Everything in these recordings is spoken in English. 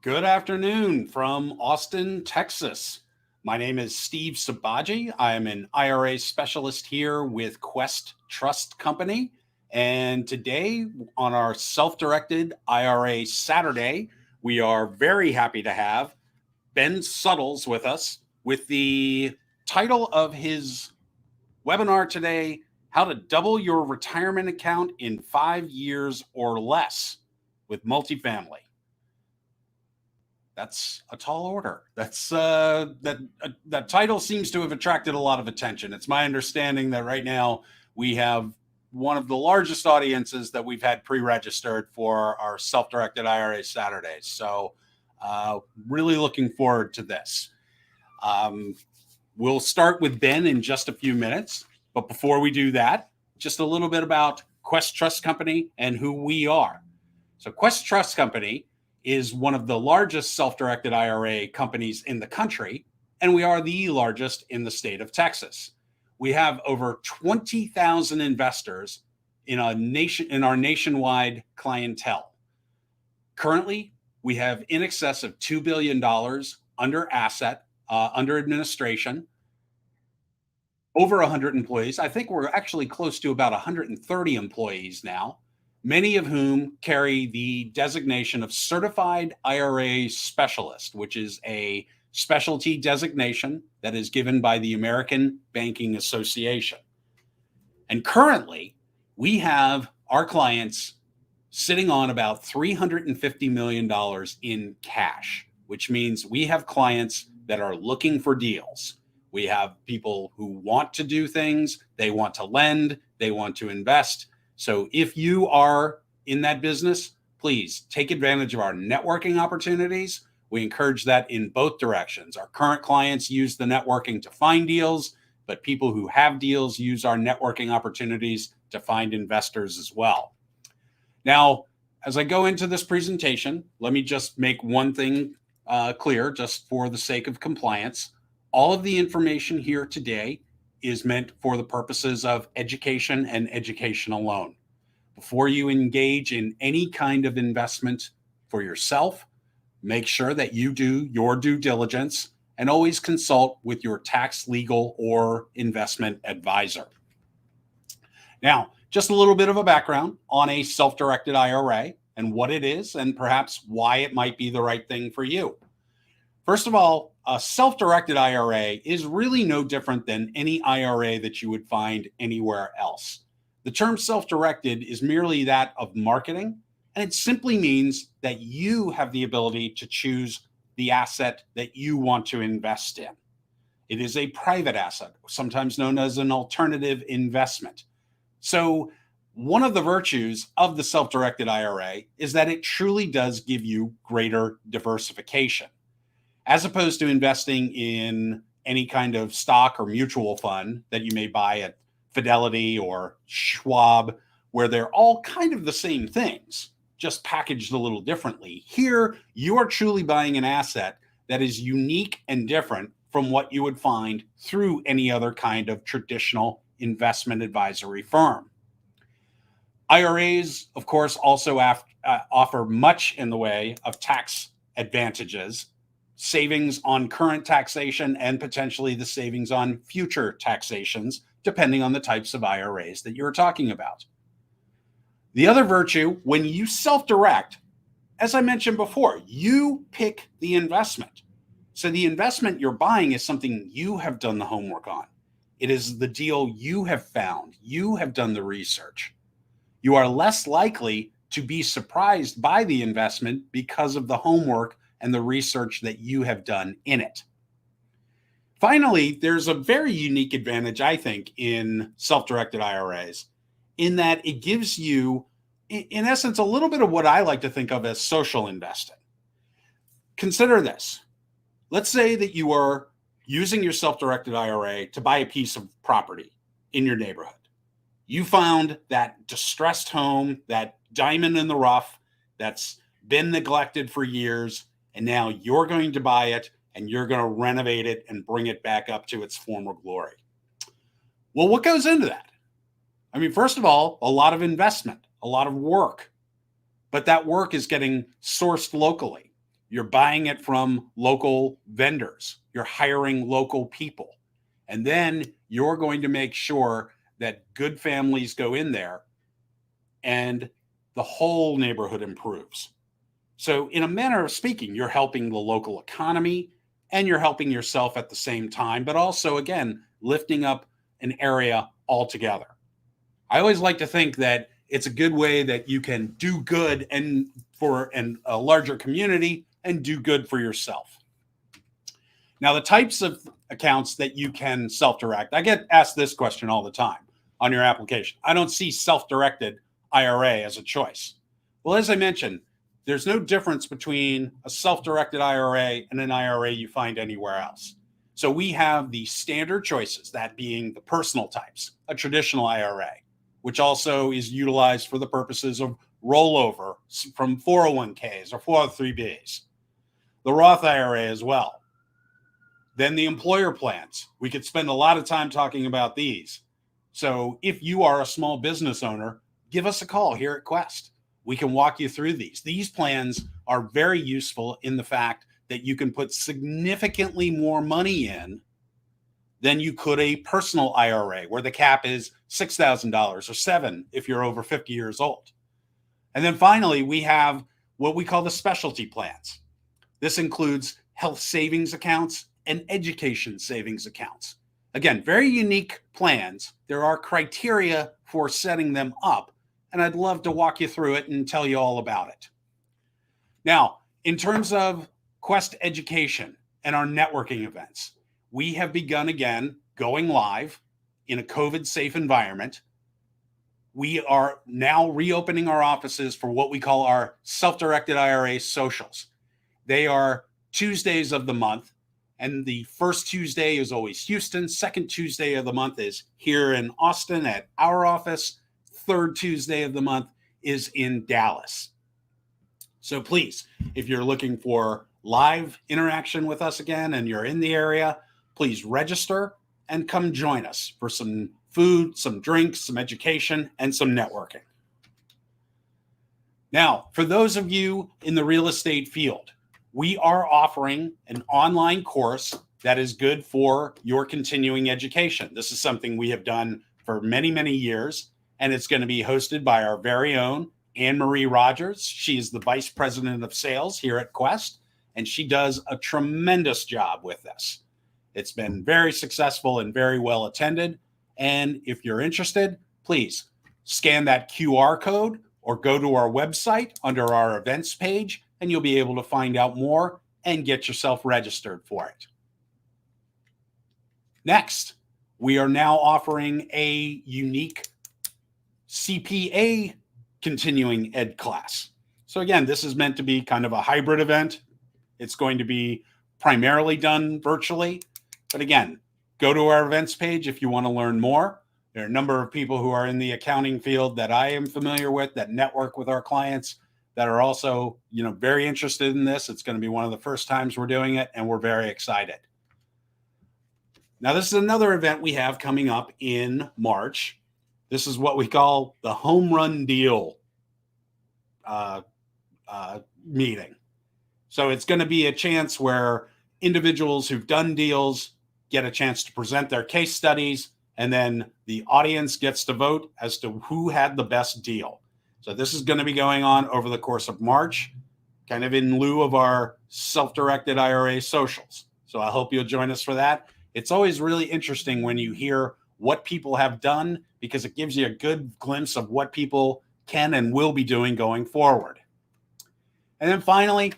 Good afternoon from Austin, Texas. My name is Steve Sabaji. I am an IRA specialist here with Quest Trust Company. And today, on our self-directed IRA Saturday, we are very happy to have Ben Suttles with us with the title of his webinar today, How to Double Your Retirement Account in 5 Years or Less with Multifamily. That's a tall order. That title seems to have attracted a lot of attention. It's my understanding that right now we have one of the largest audiences that we've had pre-registered for our self-directed IRA Saturdays. So really looking forward to this. We'll start with Ben in just a few minutes. But before we do that, just a little bit about Quest Trust Company and who we are. So Quest Trust Company is one of the largest self-directed IRA companies in the country, and we are the largest in the state of Texas. We have over 20,000 investors in our nationwide clientele. Currently, we have in excess of $2 billion under administration, over 100 employees. I think we're actually close to about 130 employees now, many of whom carry the designation of Certified IRA Specialist, which is a specialty designation that is given by the American Banking Association. And currently, we have our clients sitting on about $350 million in cash, which means we have clients that are looking for deals. We have people who want to do things, they want to lend, they want to invest. So if you are in that business, please take advantage of our networking opportunities. We encourage that in both directions. Our current clients use the networking to find deals, but people who have deals use our networking opportunities to find investors as well. Now, as I go into this presentation, let me just make one thing clear, just for the sake of compliance. All of the information here today is meant for the purposes of education and education alone. Before you engage in any kind of investment for yourself, make sure that you do your due diligence and always consult with your tax, legal, or investment advisor. Now, just a little bit of a background on a self-directed IRA and what it is and perhaps why it might be the right thing for you. First of all, a self-directed IRA is really no different than any IRA that you would find anywhere else. The term self-directed is merely that of marketing, and it simply means that you have the ability to choose the asset that you want to invest in. It is a private asset, sometimes known as an alternative investment. So one of the virtues of the self-directed IRA is that it truly does give you greater diversification. As opposed to investing in any kind of stock or mutual fund that you may buy at Fidelity or Schwab, where they're all kind of the same things, just packaged a little differently. Here, you are truly buying an asset that is unique and different from what you would find through any other kind of traditional investment advisory firm. IRAs, of course, also offer much in the way of tax advantages, savings on current taxation, and potentially the savings on future taxations, depending on the types of IRAs that you're talking about. The other virtue, when you self-direct, as I mentioned before, you pick the investment. So the investment you're buying is something you have done the homework on. It is the deal you have found. You have done the research. You are less likely to be surprised by the investment because of the homework and the research that you have done in it. Finally, there's a very unique advantage, I think, in self-directed IRAs, in that it gives you, in essence, a little bit of what I like to think of as social investing. Consider this. Let's say that you are using your self-directed IRA to buy a piece of property in your neighborhood. You found that distressed home, that diamond in the rough that's been neglected for years, and now you're going to buy it and you're going to renovate it and bring it back up to its former glory. Well, what goes into that? I mean, first of all, a lot of investment, a lot of work, but that work is getting sourced locally. You're buying it from local vendors. You're hiring local people. And then you're going to make sure that good families go in there and the whole neighborhood improves. So, in a manner of speaking, you're helping the local economy and you're helping yourself at the same time, but also, again, lifting up an area altogether. I always like to think that it's a good way that you can do good and for a larger community and do good for yourself. Now, the types of accounts that you can self-direct, I get asked this question all the time on your application. I don't see self-directed IRA as a choice. Well, as I mentioned, there's no difference between a self-directed IRA and an IRA you find anywhere else. So we have the standard choices, that being the personal types, a traditional IRA, which also is utilized for the purposes of rollover from 401ks or 403bs. The Roth IRA as well. Then the employer plans. We could spend a lot of time talking about these. So if you are a small business owner, give us a call here at Quest. We can walk you through these. These plans are very useful in the fact that you can put significantly more money in than you could a personal IRA, where the cap is $6,000 or $7,000 if you're over 50 years old. And then finally, we have what we call the specialty plans. This includes health savings accounts and education savings accounts. Again, very unique plans. There are criteria for setting them up, and I'd love to walk you through it and tell you all about it. Now, in terms of Quest Education and our networking events, we have begun again going live in a COVID-safe environment. We are now reopening our offices for what we call our self-directed IRA socials. They are Tuesdays of the month, and the first Tuesday is always Houston. Second Tuesday of the month is here in Austin at our office. Third Tuesday of the month is in Dallas. So please, if you're looking for live interaction with us again and you're in the area, please register and come join us for some food, some drinks, some education, and some networking. Now, for those of you in the real estate field, we are offering an online course that is good for your continuing education. This is something we have done for many, many years, and it's going to be hosted by our very own Anne-Marie Rogers. She is the Vice President of Sales here at Quest, and she does a tremendous job with this. It's been very successful and very well attended. And if you're interested, please scan that QR code or go to our website under our events page, and you'll be able to find out more and get yourself registered for it. Next, we are now offering a unique CPA continuing ed class. So again, this is meant to be kind of a hybrid event. It's going to be primarily done virtually. But again, go to our events page if you want to learn more. There are a number of people who are in the accounting field that I am familiar with that network with our clients that are also, very interested in this. It's going to be one of the first times we're doing it, and we're very excited. Now, this is another event we have coming up in March. This is what we call the home run deal meeting. So it's going to be a chance where individuals who've done deals get a chance to present their case studies, and then the audience gets to vote as to who had the best deal. So this is going to be going on over the course of March, kind of in lieu of our self-directed IRA socials. So I hope you'll join us for that. It's always really interesting when you hear what people have done, because it gives you a good glimpse of what people can and will be doing going forward. And then finally,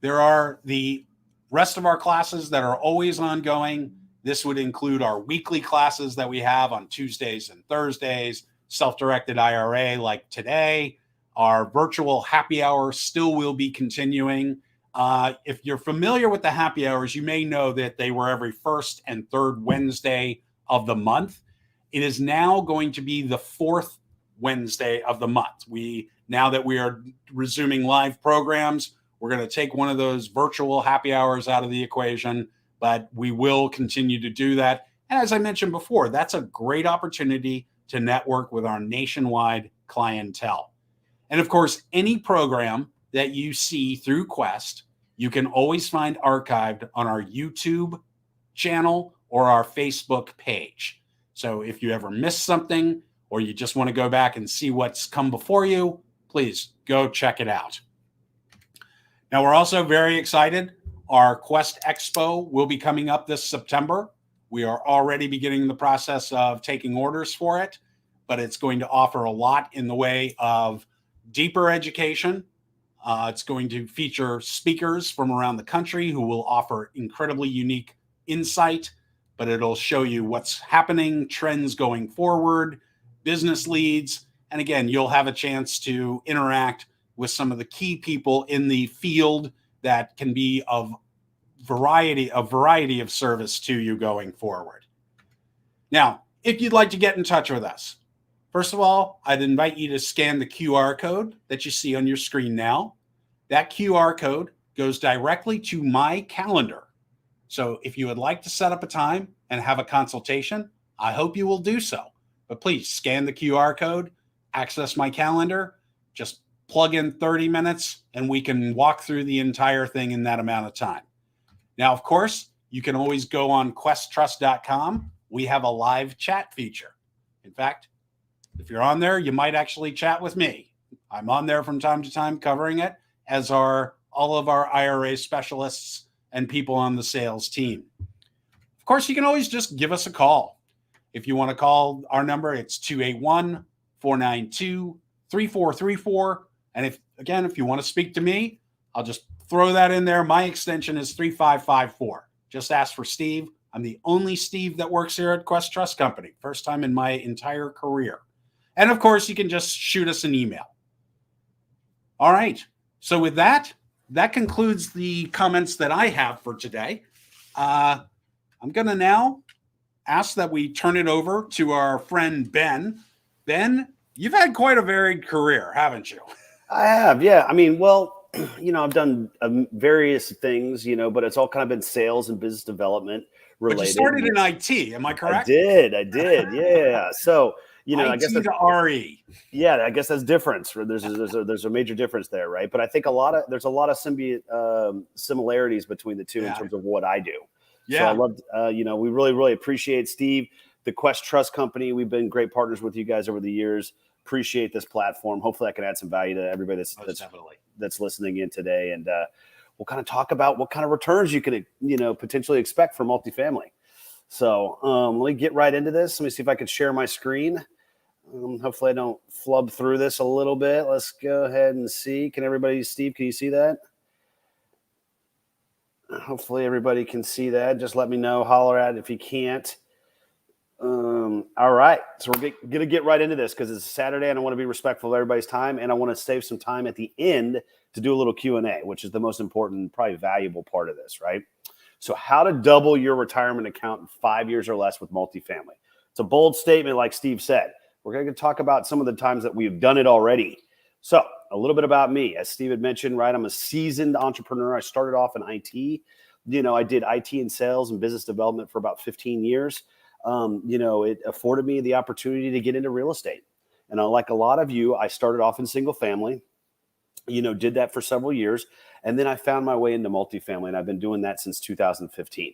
there are the rest of our classes that are always ongoing. This would include our weekly classes that we have on Tuesdays and Thursdays, self-directed IRA like today. Our virtual happy hour still will be continuing. If you're familiar with the happy hours, you may know that they were every first and third Wednesday of the month. It is now going to be the fourth Wednesday of the month. Now that we are resuming live programs, we're going to take one of those virtual happy hours out of the equation, but we will continue to do that. And as I mentioned before, that's a great opportunity to network with our nationwide clientele. And of course, any program that you see through Quest, you can always find archived on our YouTube channel or our Facebook page. So if you ever miss something or you just want to go back and see what's come before you, please go check it out. Now, we're also very excited. Our Quest Expo will be coming up this September. We are already beginning the process of taking orders for it, but it's going to offer a lot in the way of deeper education. It's going to feature speakers from around the country who will offer incredibly unique insight, but it'll show you what's happening, trends going forward, business leads. And again, you'll have a chance to interact with some of the key people in the field that can be of variety of service to you going forward. Now, if you'd like to get in touch with us, first of all, I'd invite you to scan the QR code that you see on your screen now. That QR code goes directly to my calendar. So if you would like to set up a time and have a consultation, I hope you will do so. But please scan the QR code, access my calendar, just plug in 30 minutes, and we can walk through the entire thing in that amount of time. Now, of course, you can always go on questtrust.com. We have a live chat feature. In fact, if you're on there, you might actually chat with me. I'm on there from time to time covering it, as are all of our IRA specialists and people on the sales team. Of course, you can always just give us a call. If you want to call our number, it's 281-492-3434. And if you want to speak to me, I'll just throw that in there. My extension is 3554. Just ask for Steve. I'm the only Steve that works here at Quest Trust Company. First time in my entire career. And of course, you can just shoot us an email. All right. So with that concludes the comments that I have for today. I'm going to now ask that we turn it over to our friend Ben. Ben, you've had quite a varied career, haven't you? I have, yeah. I mean, well, I've done various things, but it's all kind of been sales and business development related. But you started in IT, am I correct? I did, yeah. So, I guess IT to RE. Yeah, I guess that's difference. There's a major difference there, right? But I think there's a lot of similarities between the two in terms of what I do. Yeah. So I loved, we really, really appreciate Steve, the Quest Trust Company. We've been great partners with you guys over the years. Appreciate this platform. Hopefully I can add some value to everybody that's listening in today. And we'll kind of talk about what kind of returns you can, potentially expect from multifamily. So let me get right into this. Let me see if I can share my screen. Hopefully I don't flub through this a little bit. Let's go ahead and see. Steve, can you see that? Hopefully everybody can see that. Just let me know, holler at it if you can't. All right. So we're going to get right into this because it's Saturday and I want to be respectful of everybody's time. And I want to save some time at the end to do a little Q&A, which is the most important, probably valuable part of this, right? So how to double your retirement account in 5 years or less with multifamily. It's a bold statement, like Steve said. We're going to talk about some of the times that we've done it already. So a little bit about me. As Steve had mentioned, right, I'm a seasoned entrepreneur. I started off in IT. I did IT and sales and business development for about 15 years. It afforded me the opportunity to get into real estate. And like a lot of you, I started off in single family, did that for several years. And then I found my way into multifamily, and I've been doing that since 2015.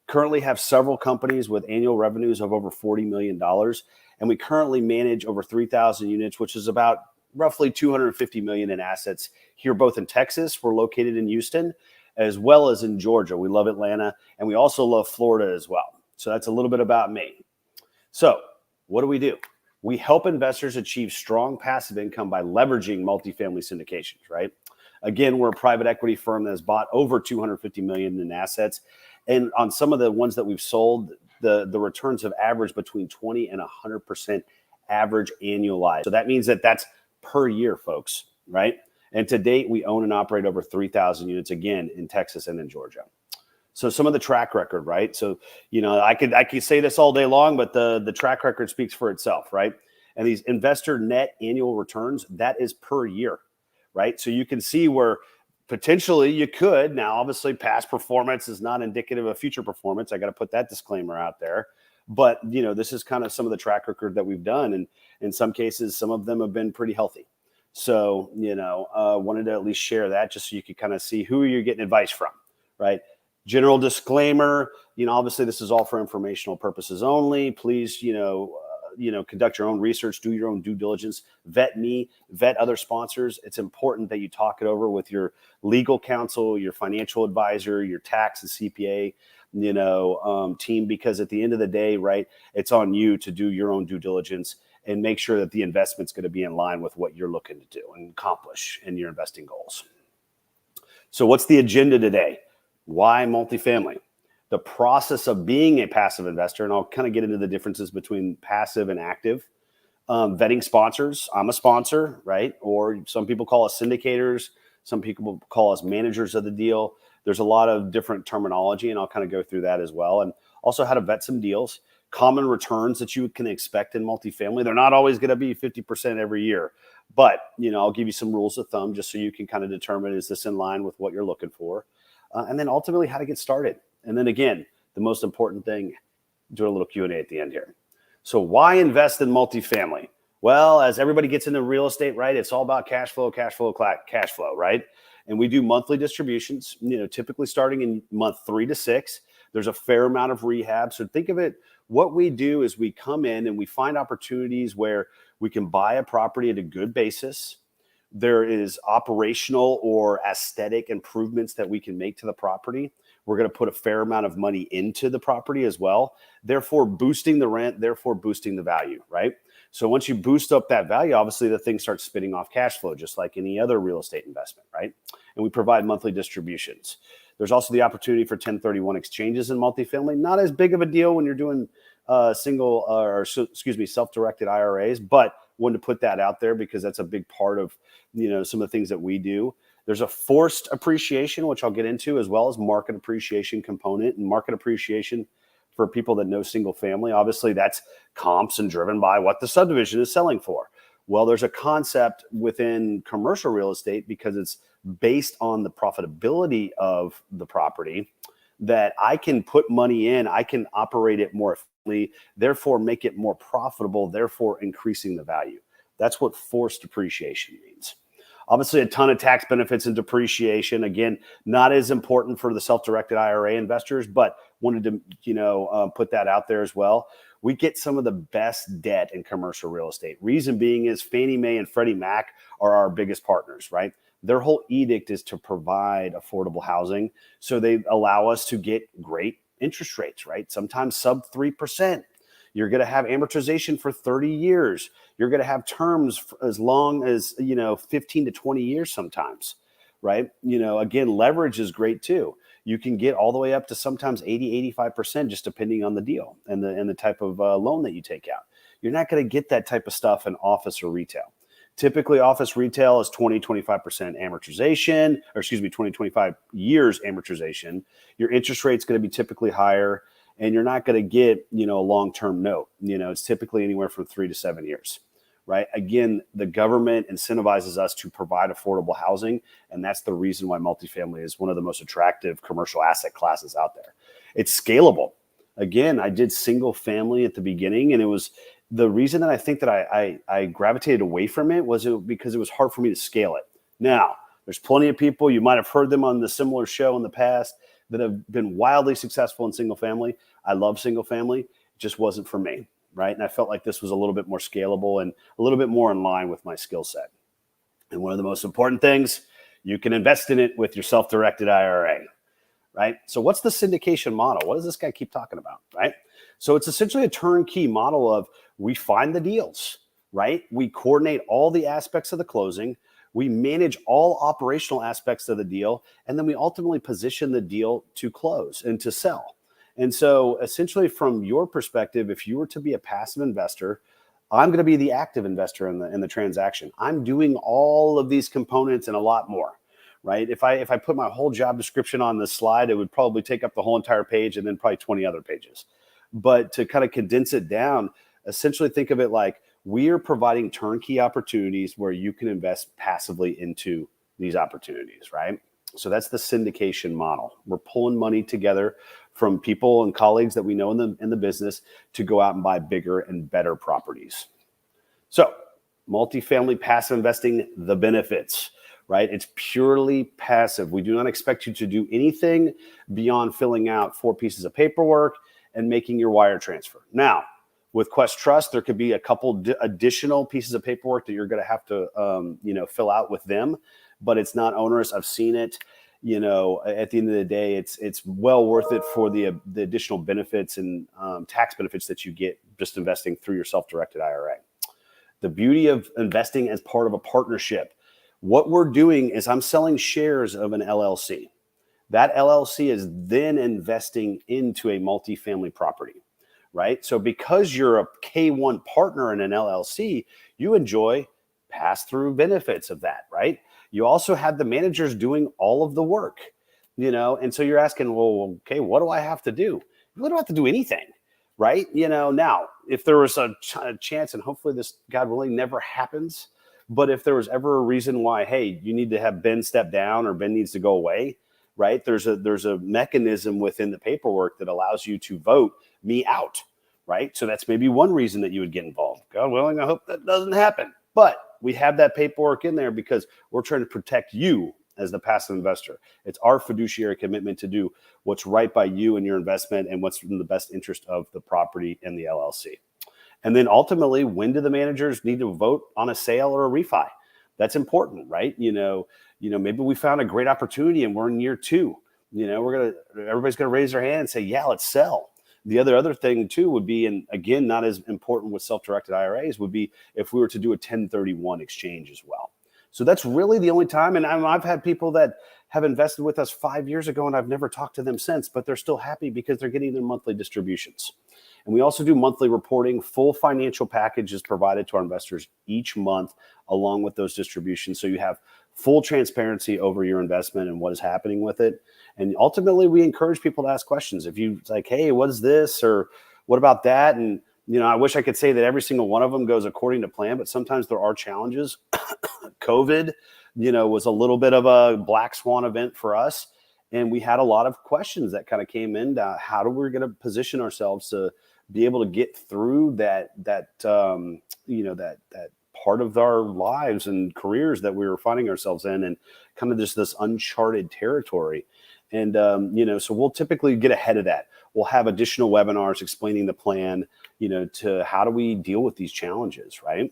Currently have several companies with annual revenues of over $40 million. And we currently manage over 3,000 units, which is about roughly $250 million in assets here, both in Texas. We're located in Houston, as well as in Georgia. We love Atlanta, and we also love Florida as well. So that's a little bit about me. So what do? We help investors achieve strong passive income by leveraging multifamily syndications, right? Again, we're a private equity firm that has bought over $250 million in assets. And on some of the ones that we've sold, the returns have averaged between 20 and 100% average annualized. So that means that's per year, folks, right? And to date, we own and operate over 3,000 units, again, in Texas and in Georgia. So some of the track record, right? So, I could say this all day long, but the track record speaks for itself, right? And these investor net annual returns, that is per year, right? So you can see where potentially you could. Now, obviously, past performance is not indicative of future performance. I got to put that disclaimer out there. But, this is kind of some of the track record that we've done. And in some cases, some of them have been pretty healthy. So, wanted to at least share that just so you could kind of see who you're getting advice from, right? General disclaimer, obviously this is all for informational purposes only. Please, conduct your own research, do your own due diligence, vet me, vet other sponsors. It's important that you talk it over with your legal counsel, your financial advisor, your tax and CPA, team, because at the end of the day, right, it's on you to do your own due diligence and make sure that the investment's going to be in line with what you're looking to do and accomplish in your investing goals. So what's the agenda today? Why multifamily? The process of being a passive investor, and I'll kind of get into the differences between passive and active. Vetting sponsors. I'm a sponsor, right? Or some people call us syndicators. Some people call us managers of the deal. There's a lot of different terminology, and I'll kind of go through that as well. And also how to vet some deals. Common returns that you can expect in multifamily. They're not always going to be 50% every year. But, I'll give you some rules of thumb just so you can kind of determine, is this in line with what you're looking for? And then ultimately how to get started. And then again, the most important thing, do a little Q&A at the end here. So why invest in multifamily? Well, as everybody gets into real estate, right, it's all about cash flow, right? And we do monthly distributions, typically starting in month 3 to 6. There's a fair amount of rehab. So think of it, what we do is we come in and we find opportunities where we can buy a property at a good basis. There is operational or aesthetic improvements that we can make to the property. We're going to put a fair amount of money into the property as well, therefore boosting the rent, therefore boosting the value, right? So once you boost up that value, obviously the thing starts spitting off cash flow, just like any other real estate investment, right? And we provide monthly distributions. There's also the opportunity for 1031 exchanges in multifamily. Not as big of a deal when you're doing self-directed IRAs, but wanted to put that out there because that's a big part of, some of the things that we do. There's a forced appreciation, which I'll get into, as well as market appreciation component. And market appreciation, for people that know single family, obviously that's comps and driven by what the subdivision is selling for. Well, there's a concept within commercial real estate, because it's based on the profitability of the property, that I can put money in, I can operate it more efficiently, therefore make it more profitable, therefore increasing the value. That's what forced appreciation means. Obviously, a ton of tax benefits and depreciation. Again, not as important for the self-directed IRA investors, but wanted to, put that out there as well. We get some of the best debt in commercial real estate. Reason being is Fannie Mae and Freddie Mac are our biggest partners, right? Their whole edict is to provide affordable housing. So they allow us to get great interest rates, right? Sometimes sub 3%. You're going to have amortization for 30 years. You're going to have terms as long as, 15 to 20 years sometimes, right? Again, leverage is great too. You can get all the way up to sometimes 80, 85%, just depending on the deal and the type of loan that you take out. You're not going to get that type of stuff in office or retail. Typically, office retail is 20, 25% amortization, 20, 25 years amortization. Your interest rate's going to be typically higher, and you're not going to get, a long-term note. It's typically anywhere from 3 to 7 years, right? Again, the government incentivizes us to provide affordable housing, and that's the reason why multifamily is one of the most attractive commercial asset classes out there. It's scalable. Again, I did single family at the beginning, and it was the reason that I think that I gravitated away from it was because it was hard for me to scale it. Now, there's plenty of people, you might have heard them on the similar show in the past, that have been wildly successful in single family. I love single family. It just wasn't for me, right? And I felt like this was a little bit more scalable and a little bit more in line with my skill set. And one of the most important things, you can invest in it with your self-directed IRA, right? So what's the syndication model? What does this guy keep talking about, right? So it's essentially a turnkey model of, we find the deals, right? We coordinate all the aspects of the closing. We manage all operational aspects of the deal, and then we ultimately position the deal to close and to sell. And so essentially from your perspective, if you were to be a passive investor, I'm going to be the active investor in the transaction. I'm doing all of these components and a lot more, right? If I put my whole job description on this slide, it would probably take up the whole entire page and then probably 20 other pages. But to kind of condense it down, essentially think of it like, we are providing turnkey opportunities where you can invest passively into these opportunities, right? So that's the syndication model. We're pulling money together from people and colleagues that we know in the business to go out and buy bigger and better properties. So Multifamily passive investing, the benefits, right? It's purely passive. We do not expect you to do anything beyond filling out 4 pieces of paperwork and making your wire transfer. Now, with Quest Trust, there could be a couple additional pieces of paperwork that you're going to have to, fill out with them, but it's not onerous. I've seen it. At the end of the day, it's well worth it for the additional benefits and tax benefits that you get just investing through your self-directed IRA. The beauty of investing as part of a partnership, what we're doing is I'm selling shares of an LLC. That LLC is then investing into a multifamily property, right? So because you're a K1 partner in an LLC, you enjoy pass-through benefits of that, right? You also have the managers doing all of the work, and so you're asking, well, okay, what do I have to do? You really don't have to do anything, right? Now, if there was a chance, and hopefully this, God willing, never happens, but if there was ever a reason why, hey, you need to have Ben step down or Ben needs to go away, right? There's a mechanism within the paperwork that allows you to vote me out, right? So that's maybe one reason that you would get involved. God willing, I hope that doesn't happen. But we have that paperwork in there because we're trying to protect you as the passive investor. It's our fiduciary commitment to do what's right by you and your investment and what's in the best interest of the property and the LLC. And then ultimately, when do the managers need to vote on a sale or a refi? That's important, right? Maybe we found a great opportunity and we're in year 2. Everybody's gonna raise their hand and say, yeah, let's sell. The other thing too would be, and again, not as important with self-directed IRAs, would be if we were to do a 1031 exchange as well. So that's really the only time. And I've had people that have invested with us 5 years ago and I've never talked to them since, but they're still happy because they're getting their monthly distributions. And we also do monthly reporting. Full financial package is provided to our investors each month along with those distributions. So you have full transparency over your investment and what is happening with it. And ultimately, we encourage people to ask questions. If you like, hey, what is this? Or what about that? And, I wish I could say that every single one of them goes according to plan, but sometimes there are challenges. COVID, was a little bit of a black swan event for us. And we had a lot of questions that kind of came in. How do we going to position ourselves to be able to get through that part of our lives and careers that we were finding ourselves in, and kind of just this uncharted territory. And, so we'll typically get ahead of that. We'll have additional webinars explaining the plan, to how do we deal with these challenges, right?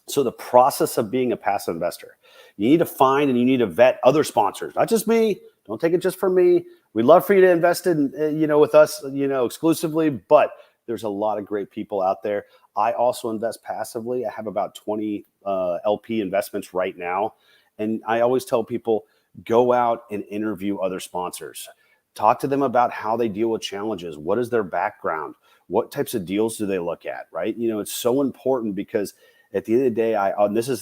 So the process of being a passive investor, you need to find and you need to vet other sponsors, not just me. Don't take it just from me. We'd love for you to invest in, with us, exclusively, but there's a lot of great people out there. I also invest passively. I have about 20 LP investments right now. And I always tell people, go out and interview other sponsors. Talk to them about how they deal with challenges. What is their background? What types of deals do they look at, right? It's so important because at the end of the day,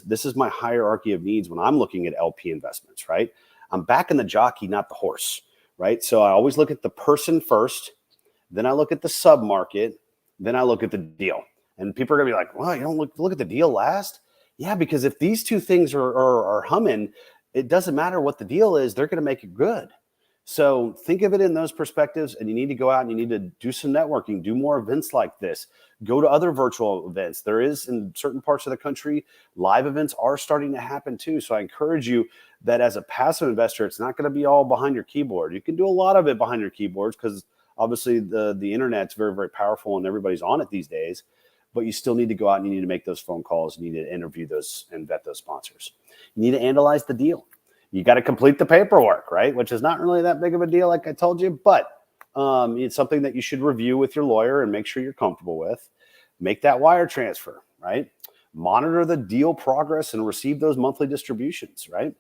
this is my hierarchy of needs when I'm looking at LP investments, right? I'm backing the jockey, not the horse, right? So I always look at the person first, then I look at the sub-market, then I look at the deal. And people are going to be like, well, you don't look at the deal last? Yeah, because if these two things are humming, it doesn't matter what the deal is, they're going to make it good. So think of it in those perspectives, and you need to go out and you need to do some networking, do more events like this, go to other virtual events. There is, in certain parts of the country, live events are starting to happen too. So I encourage you that as a passive investor, it's not going to be all behind your keyboard. You can do a lot of it behind your keyboards because obviously the internet's very, very powerful and everybody's on it these days. But you still need to go out and you need to make those phone calls. You need to interview those and vet those sponsors. You need to analyze the deal. You got to complete the paperwork, right? Which is not really that big of a deal, like I told you, but it's something that you should review with your lawyer and make sure you're comfortable with. Make that wire transfer, right? Monitor the deal progress and receive those monthly distributions, right?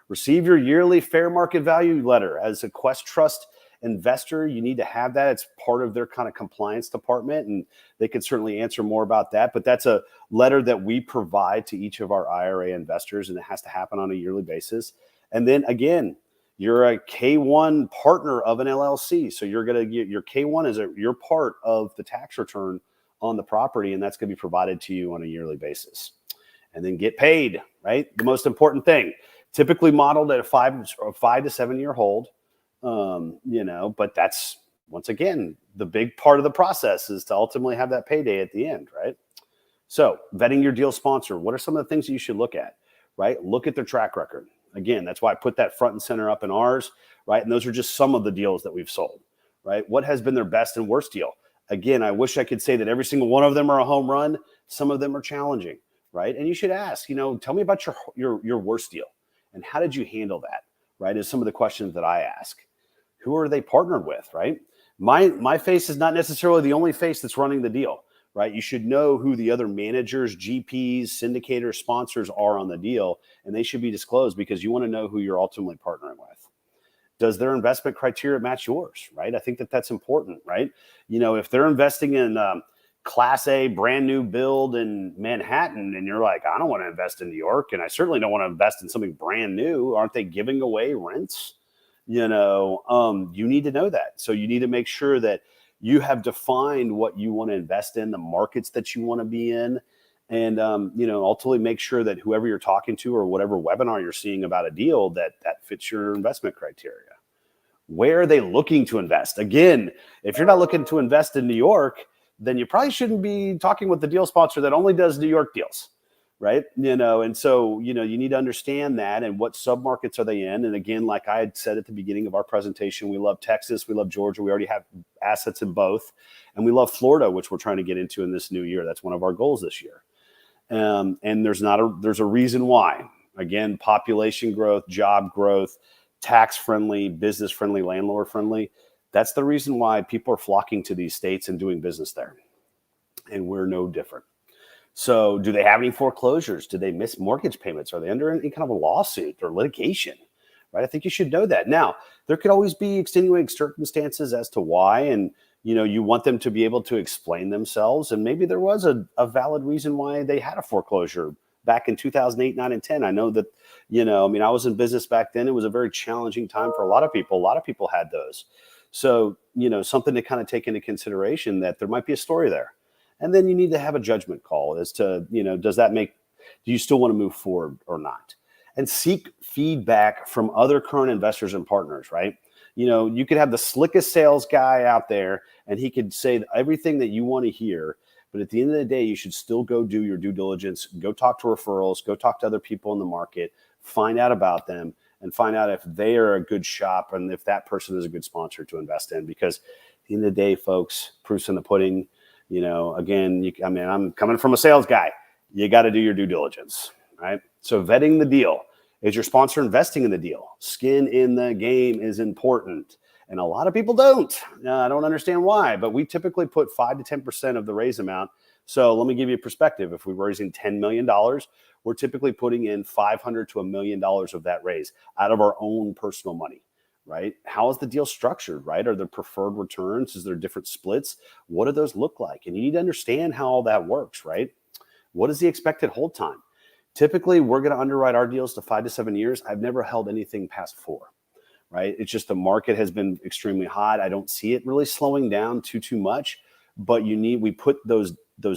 Receive your yearly fair market value letter. As a Quest Trust investor, you need to have that. It's part of their kind of compliance department, and they can certainly answer more about that. But that's a letter that we provide to each of our IRA investors, and it has to happen on a yearly basis. And then again, you're a K1 partner of an LLC. So you're going to get your K1 is you're part of the tax return on the property, and that's going to be provided to you on a yearly basis. And then get paid, right? The most important thing, typically modeled at a 5 to 7 year hold, but that's, once again, the big part of the process is to ultimately have that payday at the end, right? So vetting your deal sponsor, what are some of the things that you should look at, right? Look at their track record. Again, that's why I put that front and center up in ours, right? And those are just some of the deals that we've sold, right? What has been their best and worst deal? Again, I wish I could say that every single one of them are a home run. Some of them are challenging, right? And you should ask, tell me about your worst deal and how did you handle that, right? Is some of the questions that I ask. Who are they partnered with, right? My face is not necessarily the only face that's running the deal, right? You should know who the other managers, GPs, syndicators, sponsors are on the deal, and they should be disclosed because you want to know who you're ultimately partnering with. Does their investment criteria match yours, right? I think that that's important, right? If they're investing in Class A brand new build in Manhattan and you're like, I don't want to invest in New York and I certainly don't want to invest in something brand new. Aren't they giving away rents? You need to know that. So you need to make sure that you have defined what you want to invest in, the markets that you want to be in, and ultimately make sure that whoever you're talking to or whatever webinar you're seeing about a deal that fits your investment criteria. Where are they looking to invest? Again, if you're not looking to invest in New York, then you probably shouldn't be talking with the deal sponsor that only does New York deals, right? And so, you need to understand that and what submarkets are they in. And again, like I had said at the beginning of our presentation, we love Texas, we love Georgia, we already have assets in both, and we love Florida, which we're trying to get into in this new year. That's one of our goals this year. And there's a reason why. Again, population growth, job growth, tax-friendly, business-friendly, landlord-friendly. That's the reason why people are flocking to these states and doing business there. And we're no different. So do they have any foreclosures? Do they miss mortgage payments? Are they under any kind of a lawsuit or litigation? Right? I think you should know that. Now, there could always be extenuating circumstances as to why, and you want them to be able to explain themselves. And maybe there was a valid reason why they had a foreclosure back in 2008, 9, and 10. I know that, I was in business back then. It was a very challenging time for a lot of people. A lot of people had those. So, something to kind of take into consideration that there might be a story there. And then you need to have a judgment call as to, do you still want to move forward or not? And seek feedback from other current investors and partners, right? You could have the slickest sales guy out there and he could say everything that you want to hear. But at the end of the day, you should still go do your due diligence, go talk to referrals, go talk to other people in the market, find out about them, and find out if they are a good shop and if that person is a good sponsor to invest in. Because at the end of the day, folks, proof's in the pudding. Again, I'm coming from a sales guy. You got to do your due diligence, right? So vetting the deal. Is your sponsor investing in the deal? Skin in the game is important. And a lot of people don't. I don't understand why, but we typically put 5 to 10% of the raise amount. So let me give you a perspective. If we're raising $10 million, we're typically putting in $500 to $1 million of that raise out of our own personal money, right? How is the deal structured, right? Are there preferred returns? Is there different splits? What do those look like? And you need to understand how all that works, right? What is the expected hold time? Typically, we're going to underwrite our deals to 5 to 7 years. I've never held anything past 4. Right? It's just the market has been extremely hot. I don't see it really slowing down too much, but we put those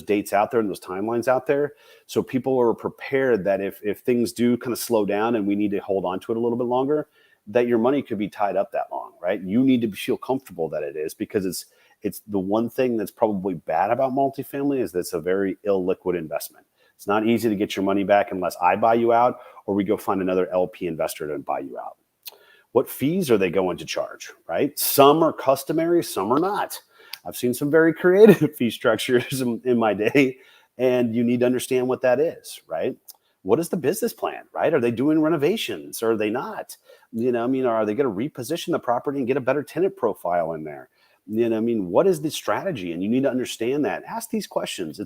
dates out there and those timelines out there so people are prepared that if things do kind of slow down and we need to hold on to it a little bit longer, that your money could be tied up that long, right? You need to feel comfortable that it is, because it's the one thing that's probably bad about multifamily is that it's a very illiquid investment. It's not easy to get your money back unless I buy you out or we go find another LP investor to buy you out. What fees are they going to charge, right? Some are customary, some are not. I've seen some very creative fee structures in my day, and you need to understand what that is, right? What is the business plan, right? Are they doing renovations or are they not? Are they going to reposition the property and get a better tenant profile in there? What is the strategy? And you need to understand that. Ask these questions.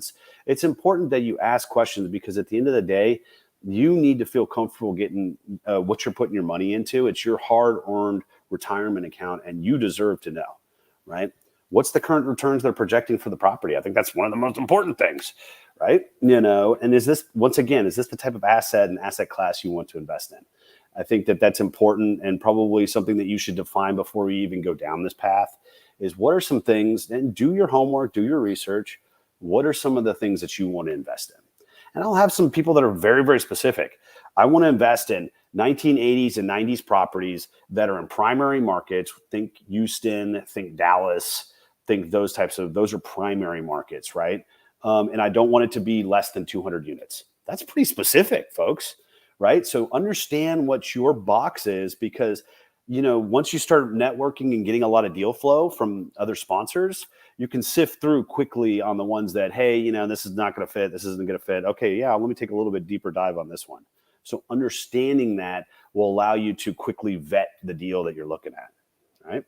It's important that you ask questions, because at the end of the day, you need to feel comfortable getting what you're putting your money into. It's your hard-earned retirement account, and you deserve to know, right? What's the current returns they're projecting for the property? I think that's one of the most important things, right? And is this the type of asset and asset class you want to invest in? I think that's important, and probably something that you should define before we even go down this path is what are some things, and do your homework, do your research. What are some of the things that you want to invest in? And I'll have some people that are very, very specific. I want to invest in 1980s and 90s properties that are in primary markets. Think Houston, think Dallas, think those are primary markets, right? And I don't want it to be less than 200 units. That's pretty specific, folks, right? So understand what your box is, because once you start networking and getting a lot of deal flow from other sponsors, you can sift through quickly on the ones that, hey, this is not going to fit. This isn't going to fit. Okay, yeah, let me take a little bit deeper dive on this one. So understanding that will allow you to quickly vet the deal that you're looking at, right?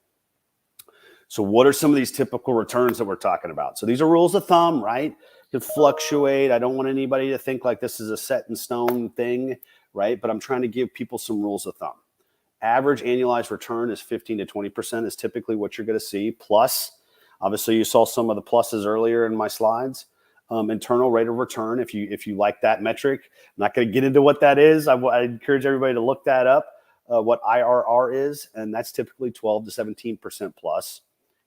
So what are some of these typical returns that we're talking about? So these are rules of thumb, right? It can fluctuate. I don't want anybody to think like this is a set in stone thing, right? But I'm trying to give people some rules of thumb. Average annualized return is 15 to 20% is typically what you're going to see. Plus, obviously, you saw some of the pluses earlier in my slides. Internal rate of return, if you like that metric. I'm not going to get into what that is. I encourage everybody to look that up, what IRR is, and that's typically 12 to 17% plus.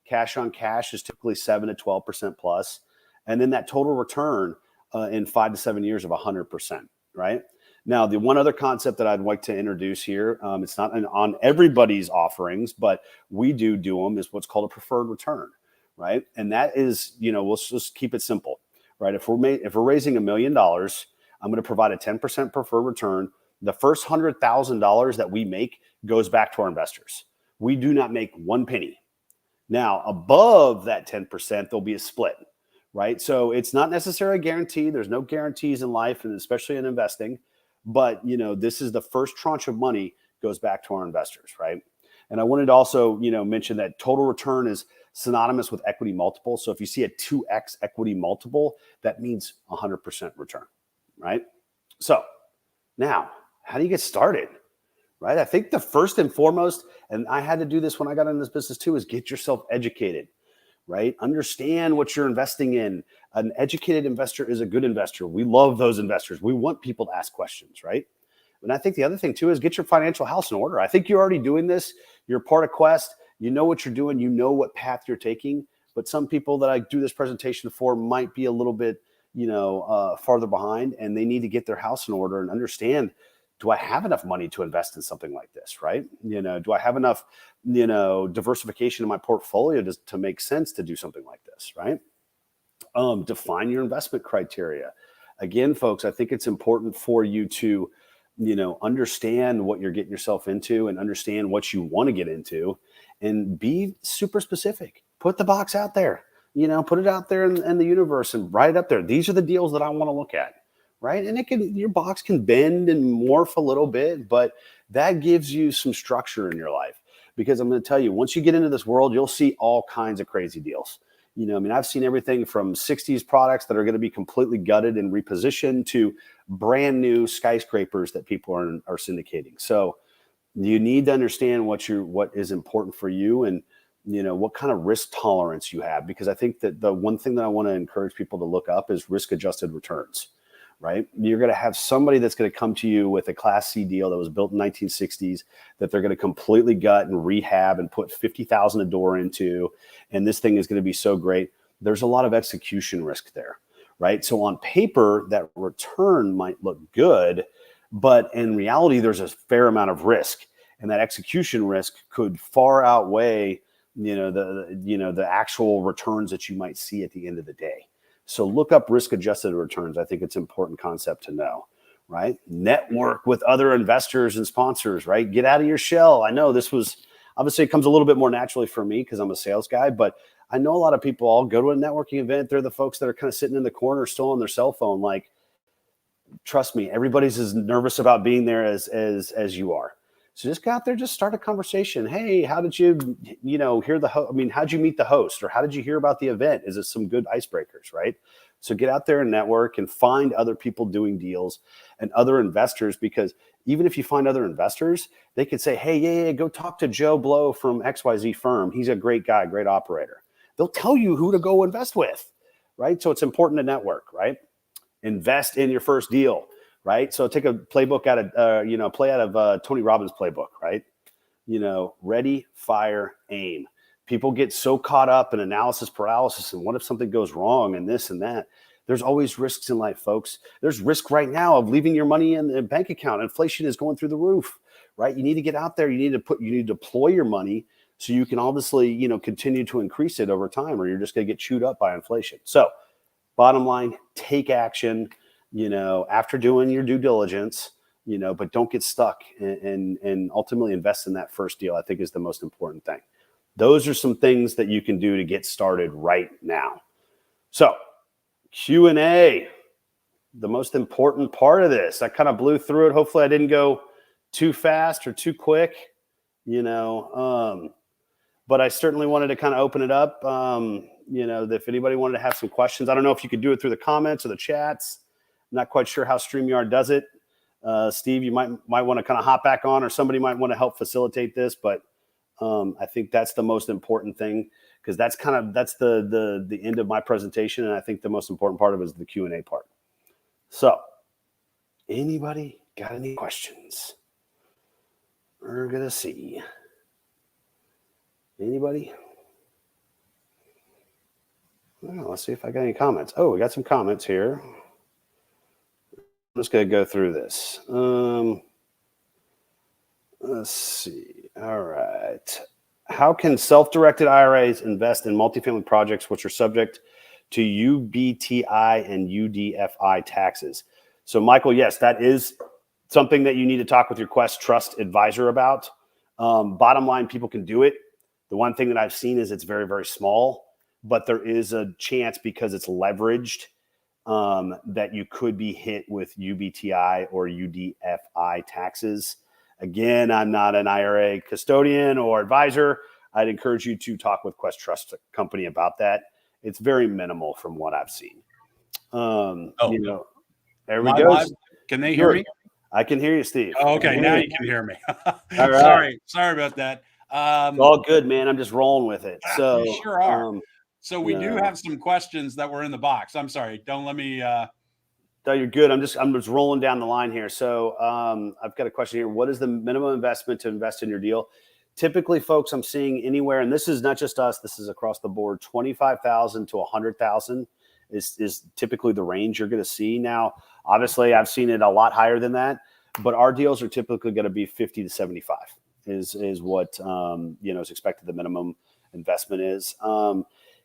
Cash on cash is typically 7 to 12% plus. And then that total return in 5 to 7 years of 100%, right? Now, the one other concept that I'd like to introduce here, it's not on everybody's offerings, but we do them, is what's called a preferred return, right? And that is, let's just keep it simple, right? If we're raising $1 million, I'm going to provide a 10% preferred return. The first $100,000 that we make goes back to our investors. We do not make one penny. Now, above that 10%, there'll be a split, right? So it's not necessarily a guarantee. There's no guarantees in life, and especially in investing. But, this is the first tranche of money goes back to our investors, right? And I wanted to also, mention that total return is synonymous with equity multiple. So if you see a 2x equity multiple, that means 100% return, right? So now, how do you get started, right? I think the first and foremost, and I had to do this when I got in this business too, is get yourself educated, right? Understand what you're investing in. An educated investor is a good investor. We love those investors. We want people to ask questions, right? And I think the other thing too is get your financial house in order. I think you're already doing this. You're part of Quest. You know what you're doing. You know what path you're taking. But some people that I do this presentation for might be a little bit, farther behind, and they need to get their house in order and understand, do I have enough money to invest in something like this, right? Do I have enough, diversification in my portfolio to make sense to do something like this, right? Define your investment criteria. Again, folks, I think it's important for you to, understand what you're getting yourself into and understand what you want to get into and be super specific. Put the box out there, put it out there in the universe and write it up there. These are the deals that I want to look at. Right. And your box can bend and morph a little bit, but that gives you some structure in your life, because I'm going to tell you, once you get into this world, you'll see all kinds of crazy deals. I've seen everything from 60s products that are going to be completely gutted and repositioned to brand new skyscrapers that people are syndicating. So you need to understand what is important for you and, what kind of risk tolerance you have, because I think that the one thing that I want to encourage people to look up is risk adjusted returns. Right? You're going to have somebody that's going to come to you with a Class C deal that was built in 1960s that they're going to completely gut and rehab and put $50,000 a door into. And this thing is going to be so great. There's a lot of execution risk there, right? So on paper, that return might look good, but in reality, there's a fair amount of risk. And that execution risk could far outweigh, the actual returns that you might see at the end of the day. So look up risk-adjusted returns. I think it's an important concept to know, right? Network with other investors and sponsors, right? Get out of your shell. I know this was, obviously it comes a little bit more naturally for me because I'm a sales guy, but I know a lot of people, I'll go to a networking event. They're the folks that are kind of sitting in the corner still on their cell phone. Like, trust me, everybody's as nervous about being there as you are. So just go out there, just start a conversation. Hey, how did you, hear the host? I mean, how'd you meet the host, or how did you hear about the event? Is it some good icebreakers, right? So get out there and network and find other people doing deals and other investors, because even if you find other investors, they could say, hey, yeah, go talk to Joe Blow from XYZ firm. He's a great guy, great operator. They'll tell you who to go invest with, right? So it's important to network, right? Invest in your first deal. Right. So take a playbook out of, play out of Tony Robbins' playbook, right? Ready, fire, aim. People get so caught up in analysis paralysis and what if something goes wrong and this and that. There's always risks in life, folks. There's risk right now of leaving your money in the bank account. Inflation is going through the roof, right? You need to get out there. You need to deploy your money so you can obviously, continue to increase it over time, or you're just going to get chewed up by inflation. So bottom line, take action, after doing your due diligence, but don't get stuck and ultimately invest in that first deal, I think is the most important thing. Those are some things that you can do to get started right now. So Q&A, the most important part of this. I kind of blew through it. Hopefully I didn't go too fast or too quick, but I certainly wanted to kind of open it up. If anybody wanted to have some questions, I don't know if you could do it through the comments or the chats. I'm not quite sure how StreamYard does it. Steve, you might want to kind of hop back on, or somebody might want to help facilitate this, but I think that's the most important thing, because that's the end of my presentation. And I think the most important part of it is the Q&A part. So anybody got any questions? We're going to see. Anybody? Well, let's see if I got any comments. Oh, we got some comments here. I'm just going to go through this. Let's see. All right. How can self-directed IRAs invest in multifamily projects which are subject to UBTI and UDFI taxes? So, Michael, yes, that is something that you need to talk with your Quest Trust advisor about. Bottom line, people can do it. The one thing that I've seen is it's very, very small, but there is a chance, because it's leveraged, that you could be hit with UBTI or UDFI taxes. Again, I'm not an IRA custodian or advisor. I'd encourage you to talk with Quest Trust Company about that. It's very minimal from what I've seen. There we go. Can they hear me? I can hear you, Steve. Oh, okay, now you can hear me. All right. Sorry about that. It's all good, man. I'm just rolling with it. So you sure are. So we do have some questions that were in the box. I'm sorry. Don't let me. No, you're good. I'm just rolling down the line here. So I've got a question here. What is the minimum investment to invest in your deal? Typically, folks, I'm seeing anywhere, and this is not just us, this is across the board, 25,000 to 100,000 is typically the range you're going to see. Now, obviously, I've seen it a lot higher than that, but our deals are typically going to be 50 to 75 is what is expected the minimum investment is.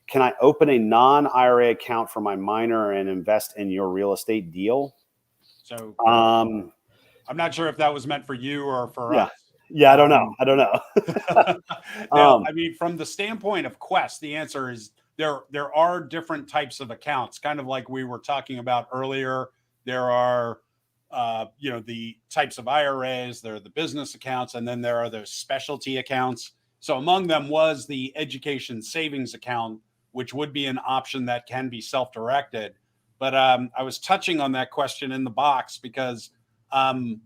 Can I open a non-IRA account for my minor and invest in your real estate deal? So I'm not sure if that was meant for you or for us. Yeah, I don't know. Now, I mean, from the standpoint of Quest, the answer is there are different types of accounts, kind of like we were talking about earlier. There are the types of IRAs, there are the business accounts, and then there are those specialty accounts. So among them was the education savings account, which would be an option that can be self-directed. But I was touching on that question in the box because I'm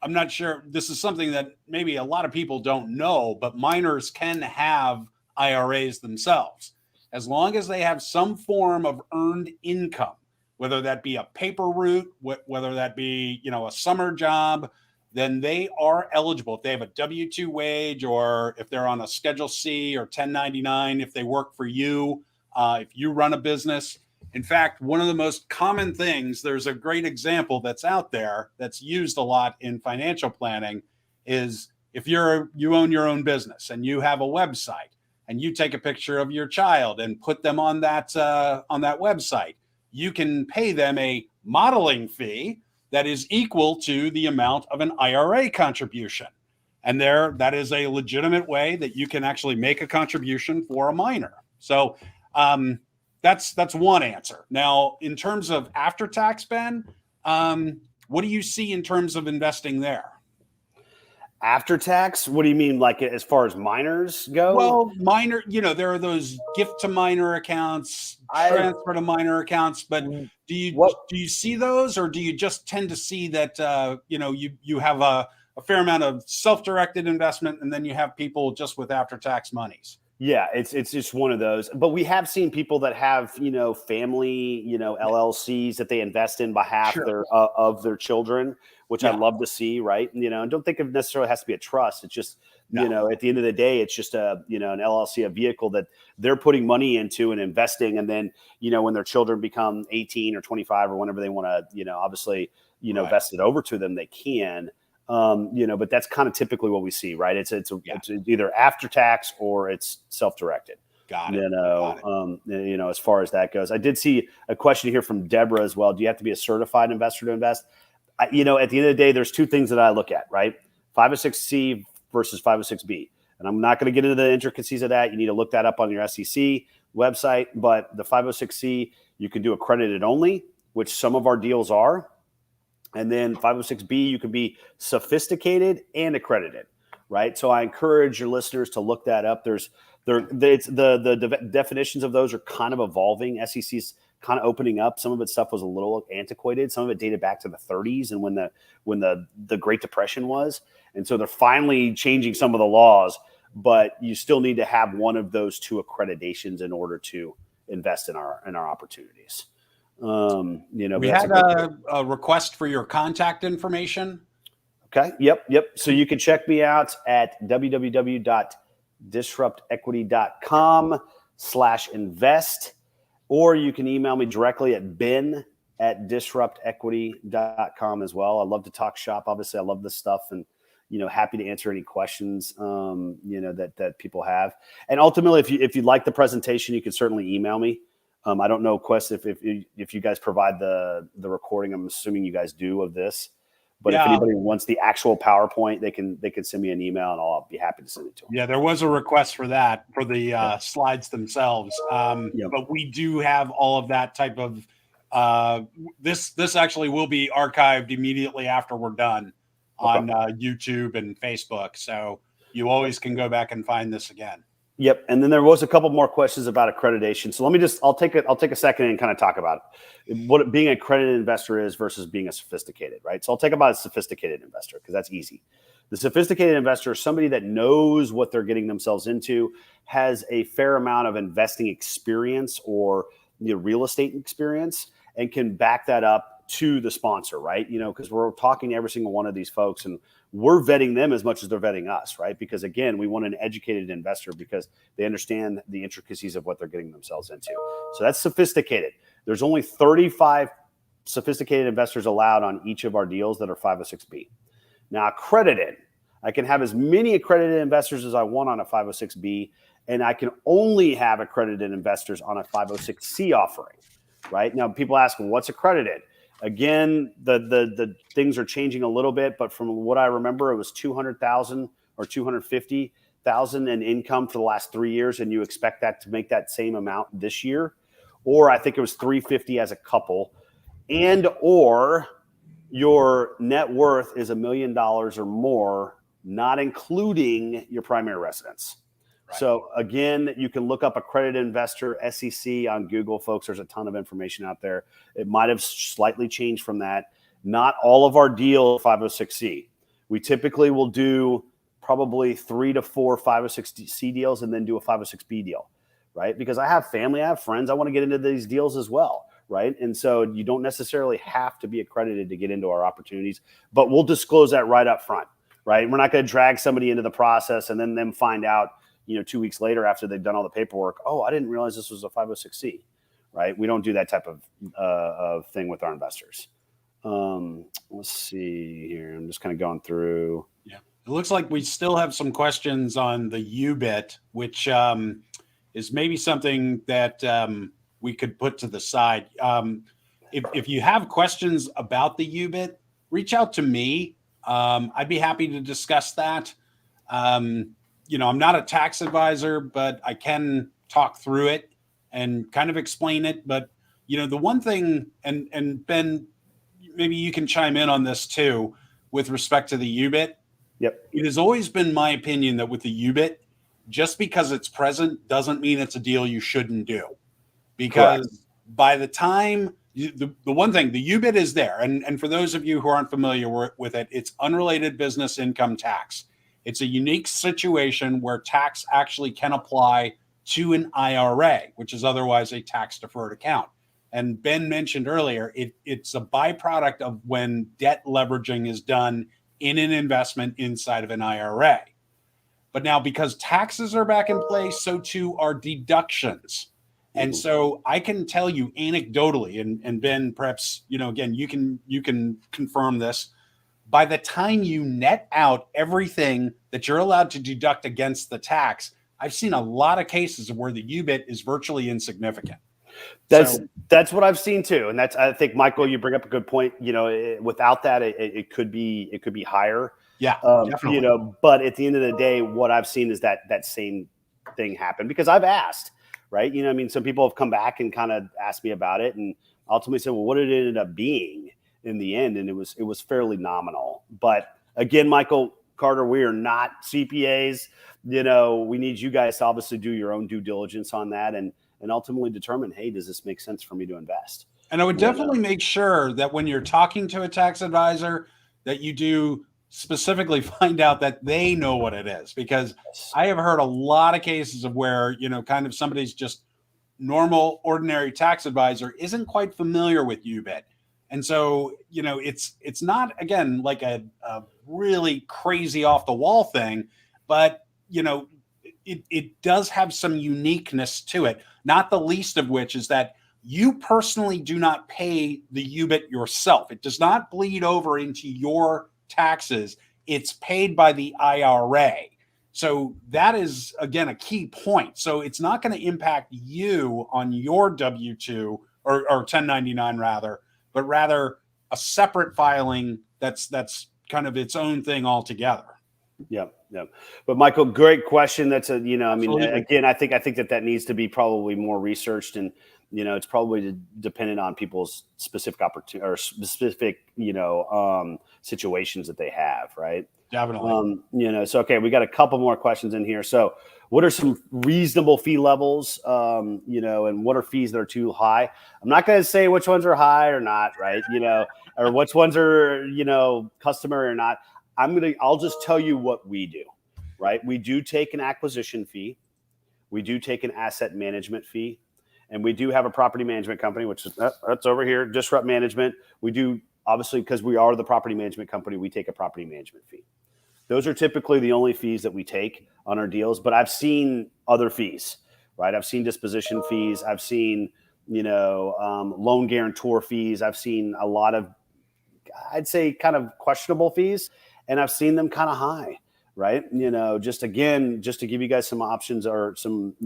not sure. This is something that maybe a lot of people don't know, but minors can have IRAs themselves, as long as they have some form of earned income, whether that be a paper route, whether that be, a summer job, then they are eligible. If they have a W-2 wage, or if they're on a Schedule C or 1099, if they work for you, if you run a business. In fact, one of the most common things, there's a great example that's out there that's used a lot in financial planning, is if you own your own business and you have a website and you take a picture of your child and put them on that website, you can pay them a modeling fee that is equal to the amount of an IRA contribution. And that is a legitimate way that you can actually make a contribution for a minor. So that's one answer. Now, in terms of after-tax, Ben, what do you see in terms of investing there? After tax? What do you mean, like as far as minors go? Well, minor, there are those gift to minor accounts, transfer to minor accounts, but do you see those, or do you just tend to see that you have a fair amount of self-directed investment, and then you have people just with after-tax monies? Yeah, it's just one of those. But we have seen people that have, family, LLCs that they invest in behalf of their children, which I love to see, right? And don't think it necessarily has to be a trust. It's just, at the end of the day, it's just an LLC, a vehicle that they're putting money into and investing. And then, when their children become 18 or 25 or whenever they want to, obviously, vest it over to them, they can. But that's kind of typically what we see, right? It's either after tax or it's self-directed. Got it. As far as that goes. I did see a question here from Deborah as well. Do you have to be a certified investor to invest? At the end of the day, there's two things that I look at, right? 506C versus 506B. And I'm not going to get into the intricacies of that. You need to look that up on your SEC website. But the 506C, you can do accredited only, which some of our deals are. And then 506B, you can be sophisticated and accredited, right? So I encourage your listeners to look that up. The definitions of those are kind of evolving. SEC's kind of opening up. Some of its stuff was a little antiquated. Some of it dated back to the 30s and when the Great Depression was. And so they're finally changing some of the laws, but you still need to have one of those two accreditations in order to invest in our opportunities. We had a request for your contact information. Okay. Yep. So you can check me out at www.disruptequity.com/invest, or you can email me directly at ben@disruptequity.com as well. I love to talk shop. Obviously, I love this stuff, and happy to answer any questions that people have. And ultimately, if you like the presentation, you can certainly email me. I don't know, Quest, if you guys provide the recording. I'm assuming you guys do of this. But if anybody wants the actual PowerPoint, they can send me an email, and I'll be happy to send it to them. Yeah, there was a request for that for the slides themselves. But we do have all of that type of. This actually will be archived immediately after we're done on YouTube and Facebook, so you always can go back and find this again. Yep. And then there was a couple more questions about accreditation. So I'll take a second and kind of talk about what being an accredited investor is versus being a sophisticated, right? So I'll talk about a sophisticated investor because that's easy. The sophisticated investor is somebody that knows what they're getting themselves into, has a fair amount of investing experience or real estate experience, and can back that up to the sponsor, right? Because we're talking to every single one of these folks and we're vetting them as much as they're vetting us, right? Because again, we want an educated investor because they understand the intricacies of what they're getting themselves into. So that's sophisticated. There's only 35 sophisticated investors allowed on each of our deals that are 506B. Now, accredited, I can have as many accredited investors as I want on a 506B, and I can only have accredited investors on a 506C offering, right? Now, people ask, well, what's accredited? Again, the things are changing a little bit, but from what I remember, it was $200,000 or $250,000 in income for the last 3 years, and you expect that to make that same amount this year, or I think it was $350,000 as a couple, and or your net worth is $1 million or more, not including your primary residence. Right. So again, you can look up accredited investor, SEC on Google, folks. There's a ton of information out there. It might have slightly changed from that. Not all of our deals 506C. We typically will do probably 3 to 4 506C deals and then do a 506B deal, right? Because I have family, I have friends. I want to get into these deals as well, right? And so you don't necessarily have to be accredited to get into our opportunities, but we'll disclose that right up front, right? We're not going to drag somebody into the process and then them find out 2 weeks later after they've done all the paperwork, oh, I didn't realize this was a 506C, right? We don't do that type of thing with our investors. Let's see here. I'm just kind of going through. Yeah, it looks like we still have some questions on the UBIT, which is maybe something that we could put to the side. If you have questions about the UBIT, reach out to me. I'd be happy to discuss that. I'm not a tax advisor, but I can talk through it and kind of explain it. But, the one thing, and Ben, maybe you can chime in on this too, with respect to the UBIT. Yep. It has always been my opinion that with the UBIT, just because it's present doesn't mean it's a deal you shouldn't do. Because Correct. By the time, the one thing, the UBIT is there. And for those of you who aren't familiar with it, it's unrelated business income tax. It's a unique situation where tax actually can apply to an IRA, which is otherwise a tax-deferred account. And Ben mentioned earlier, it's a byproduct of when debt leveraging is done in an investment inside of an IRA. But now, because taxes are back in place, so too are deductions. And so I can tell you anecdotally, and Ben, perhaps, again, you can confirm this. By the time you net out everything that you're allowed to deduct against the tax, I've seen a lot of cases where the UBIT is virtually insignificant. That's what I've seen too, and I think, Michael, you bring up a good point. Without that, it could be higher. Yeah, definitely. But at the end of the day, what I've seen is that same thing happen because I've asked, right? I mean, some people have come back and kind of asked me about it, and ultimately said, well, what did it end up being in the end? And it was fairly nominal. But again, Michael Carter, we are not CPAs. We need you guys to obviously do your own due diligence on that and ultimately determine, hey, does this make sense for me to invest? And I would definitely make sure that when you're talking to a tax advisor, that you do specifically find out that they know what it is, because I have heard a lot of cases of where, kind of somebody's just normal, ordinary tax advisor isn't quite familiar with UBIT. And so, it's not, again, like a really crazy off the wall thing, but, it does have some uniqueness to it, not the least of which is that you personally do not pay the UBIT yourself. It does not bleed over into your taxes. It's paid by the IRA. So that is, again, a key point. So it's not going to impact you on your W-2 or 1099 rather, but rather a separate filing that's kind of its own thing altogether. Yep. But Michael, great question. That's Absolutely. Again, I think that needs to be probably more researched, and it's probably dependent on people's specific opportunity or specific situations that they have, right? Definitely. So okay, we got a couple more questions in here. So, what are some reasonable fee levels? And what are fees that are too high? I'm not going to say which ones are high or not, right? Or which ones are customary or not. I'll just tell you what we do, right? We do take an acquisition fee. We do take an asset management fee. And we do have a property management company, which is that's over here, Disrupt Management. We do, obviously, because we are the property management company, we take a property management fee. Those are typically the only fees that we take on our deals. But I've seen other fees, right? I've seen disposition fees. I've seen, loan guarantor fees. I've seen a lot of, I'd say, kind of questionable fees. And I've seen them kind of high, right? Just to give you guys some options or some,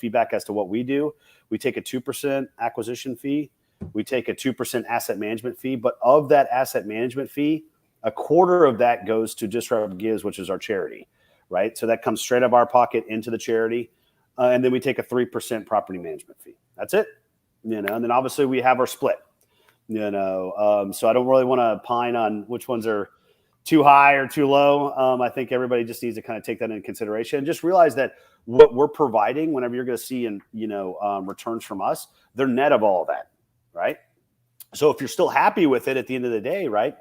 feedback as to what we do. We take a 2% acquisition fee. We take a 2% asset management fee. But of that asset management fee, a quarter of that goes to Disrupt Gives, which is our charity, right? So that comes straight out of our pocket into the charity. And then we take a 3% property management fee. That's it. And then obviously we have our split, so I don't really want to pine on which ones are too high or too low. I think everybody just needs to kind of take that into consideration and just realize that what we're providing, whenever you're going to see returns from us, they're net of all of that, right? So if you're still happy with it at the end of the day, right,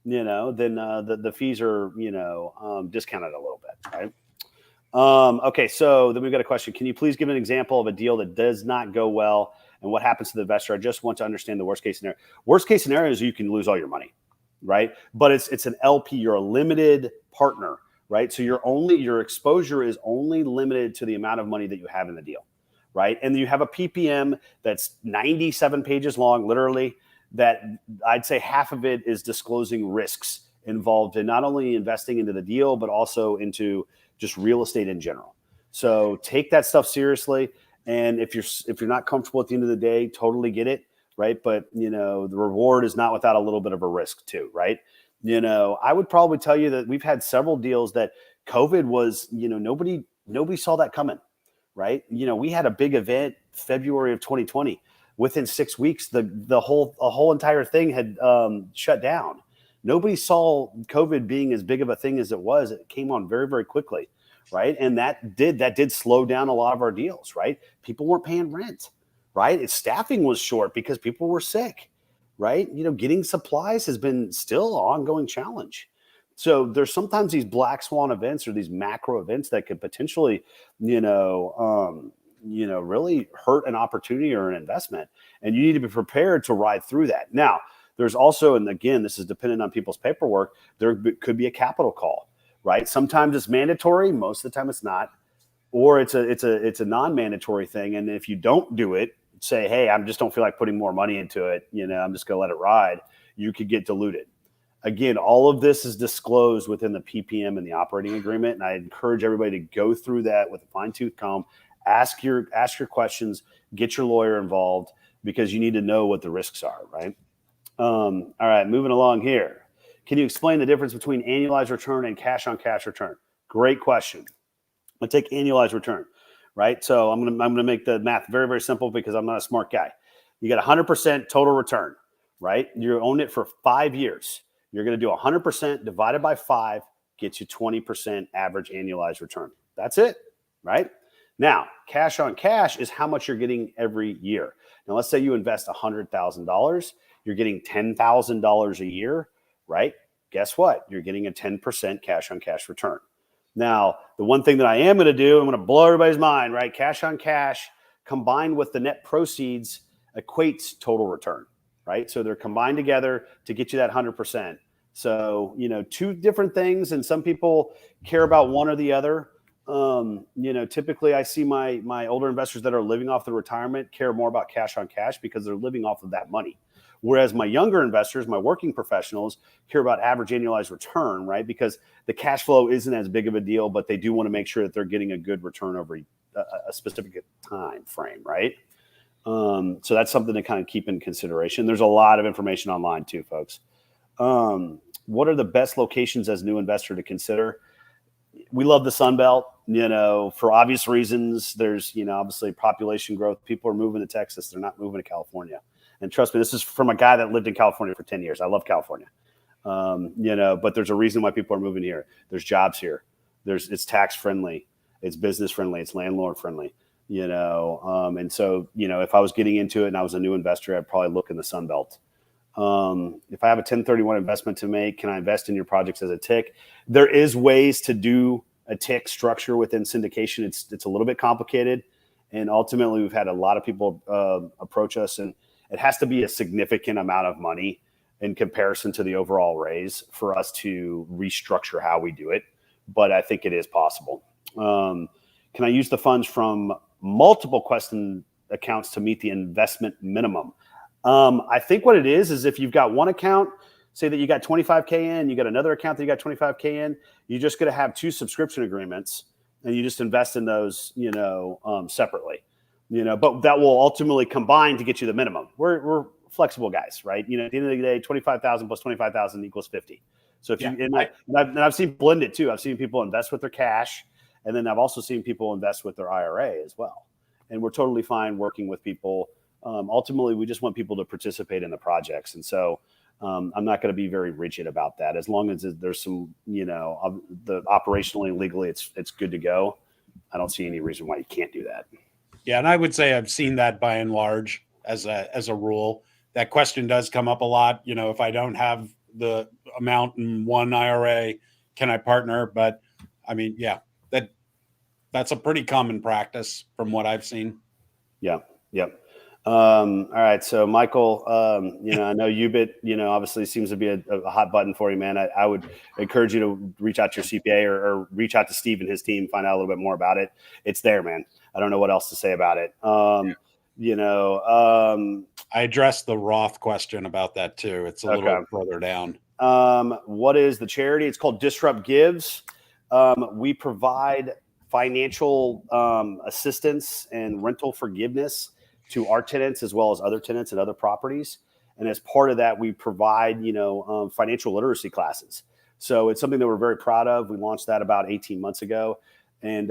then the fees are discounted a little bit, right? Okay, so then we've got a question. Can you please give an example of a deal that does not go well and what happens to the investor? I just want to understand the worst case scenario. Worst case scenario is you can lose all your money, right? But it's an LP. You're a limited partner, right? So your exposure is only limited to the amount of money that you have in the deal, right? And you have a PPM that's 97 pages long, literally, that I'd say half of it is disclosing risks involved in not only investing into the deal, but also into just real estate in general. So take that stuff seriously. And if you're not comfortable at the end of the day, totally get it, right? But the reward is not without a little bit of a risk too, right? I would probably tell you that we've had several deals that COVID was, nobody saw that coming, right? We had a big event February of 2020. Within 6 weeks, the whole entire thing had shut down. Nobody saw COVID being as big of a thing as it was. It came on very, very quickly, right? And that did slow down a lot of our deals, right? People weren't paying rent, right? Staffing was short because people were sick, right? Getting supplies has been still an ongoing challenge. So there's sometimes these black swan events or these macro events that could potentially, really hurt an opportunity or an investment. And you need to be prepared to ride through that. Now, there's also, and again, this is dependent on people's paperwork, there could be a capital call, right? Sometimes it's mandatory, most of the time it's not, or it's a non-mandatory thing. And if you don't do it, say, hey, I just don't feel like putting more money into it, I'm just going to let it ride, you could get diluted. Again, all of this is disclosed within the PPM and the operating agreement, and I encourage everybody to go through that with a fine-tooth comb. Ask your questions, get your lawyer involved, because you need to know what the risks are, right? All right, moving along here. Can you explain the difference between annualized return and cash-on-cash return? Great question. I'm gonna take annualized return, right? So I'm gonna make the math very, very simple because I'm not a smart guy. You got 100% total return, right? You own it for 5 years. You're gonna do 100% divided by 5, gets you 20% average annualized return. That's it, right? Now, cash on cash is how much you're getting every year. Now, let's say you invest $100,000, you're getting $10,000 a year, right? Guess what? You're getting a 10% cash on cash return. Now, the one thing that I am going to do, I'm going to blow everybody's mind, right? Cash on cash combined with the net proceeds equates total return, right? So they're combined together to get you that 100%. So, two different things, and some people care about one or the other. Typically I see my older investors that are living off the retirement care more about cash on cash because they're living off of that money. Whereas my younger investors, my working professionals, care about average annualized return, right? Because the cash flow isn't as big of a deal, but they do want to make sure that they're getting a good return over a specific time frame, right? So that's something to kind of keep in consideration. There's a lot of information online too, folks. What are the best locations as a new investor to consider? We love the Sun Belt, for obvious reasons. There's, obviously population growth. People are moving to Texas. They're not moving to California. And trust me, this is from a guy that lived in California for 10 years. I love California. But there's a reason why people are moving here. There's jobs here. It's tax friendly. It's business friendly. It's landlord friendly, and so, if I was getting into it and I was a new investor, I'd probably look in the Sun Belt. If I have a 1031 investment to make, can I invest in your projects as a TIC? There is ways to do a TIC structure within syndication. It's a little bit complicated. And ultimately, we've had a lot of people approach us, and it has to be a significant amount of money in comparison to the overall raise for us to restructure how we do it. But I think it is possible. Can I use the funds from multiple Question accounts to meet the investment minimum? I think what it is if you've got one account, say that you got 25K in, you got another account that you got 25K in, you're just going to have 2 subscription agreements, and you just invest in those, separately, but that will ultimately combine to get you the minimum. We're flexible guys, right? At the end of the day, 25,000 plus 25,000 equals 50. So if I've seen blended too. I've seen people invest with their cash, and then I've also seen people invest with their IRA as well. And we're totally fine working with people. Ultimately, we just want people to participate in the projects. And so I'm not going to be very rigid about that. As long as there's some, the operationally and legally, it's good to go. I don't see any reason why you can't do that. Yeah. And I would say I've seen that by and large as a rule. That question does come up a lot. If I don't have the amount in one IRA, can I partner? But I mean, yeah, that's a pretty common practice from what I've seen. Yeah. Yep. All right. So Michael, I know UBIT, obviously seems to be a hot button for you, man. I would encourage you to reach out to your CPA or reach out to Steve and his team, find out a little bit more about it. It's there, man. I don't know what else to say about it. I addressed the Roth question about that too. It's a little further down. What is the charity? It's called Disrupt Gives. We provide financial assistance and rental forgiveness to our tenants as well as other tenants and other properties. And as part of that, we provide, financial literacy classes. So it's something that we're very proud of. We launched that about 18 months ago. And,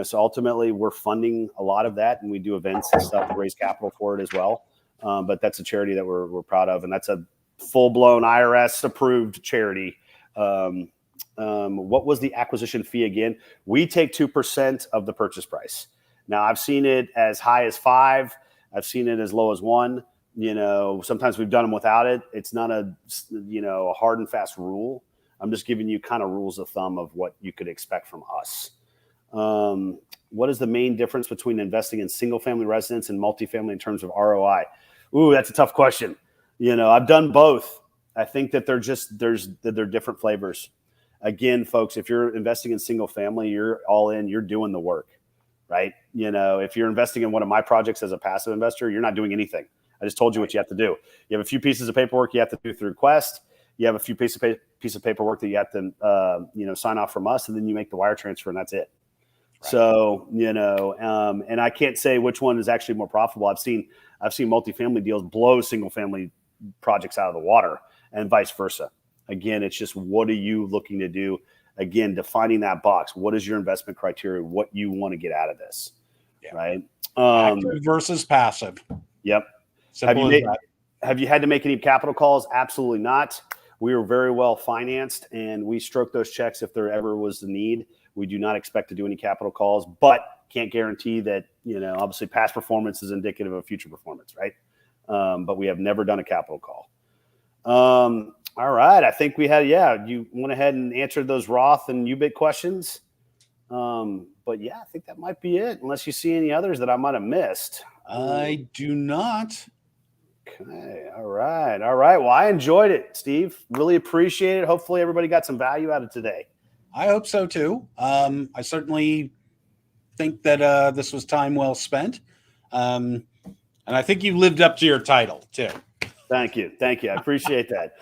so ultimately we're funding a lot of that, and we do events and stuff to raise capital for it as well. But that's a charity that we're proud of. And that's a full-blown IRS approved charity. What was the acquisition fee again? We take 2% of the purchase price. Now, I've seen it as high as 5. I've seen it as low as 1. Sometimes we've done them without it. It's not a hard and fast rule. I'm just giving you kind of rules of thumb of what you could expect from us. What is the main difference between investing in single family residence and multifamily in terms of ROI? Ooh, that's a tough question. I've done both. I think that they're different flavors. Again, folks, if you're investing in single family, you're all in, you're doing the work, right? If you're investing in one of my projects as a passive investor, you're not doing anything. I just told you what you have to do. You have a few pieces of paperwork you have to do through Quest. You have a few piece of paperwork that you have to sign off from us, and then you make the wire transfer, and that's it. Right. So and I can't say which one is actually more profitable. I've seen multifamily deals blow single family projects out of the water, and vice versa. Again, it's just, what are you looking to do? Again, defining that box. What is your investment criteria? What you want to get out of this, right? Active versus passive. Yep. Have you had to make any capital calls? Absolutely not. We are very well financed, and we stroke those checks if there ever was the need. We do not expect to do any capital calls, but can't guarantee that. Obviously, past performance is indicative of future performance, right? But we have never done a capital call. All right. I think we had, you went ahead and answered those Roth and UBIT questions. But I think that might be it, unless you see any others that I might have missed. I do not. Okay. All right. Well, I enjoyed it, Steve. Really appreciate it. Hopefully everybody got some value out of today. I hope so too. I certainly think that this was time well spent. And I think you lived up to your title too. Thank you. I appreciate that.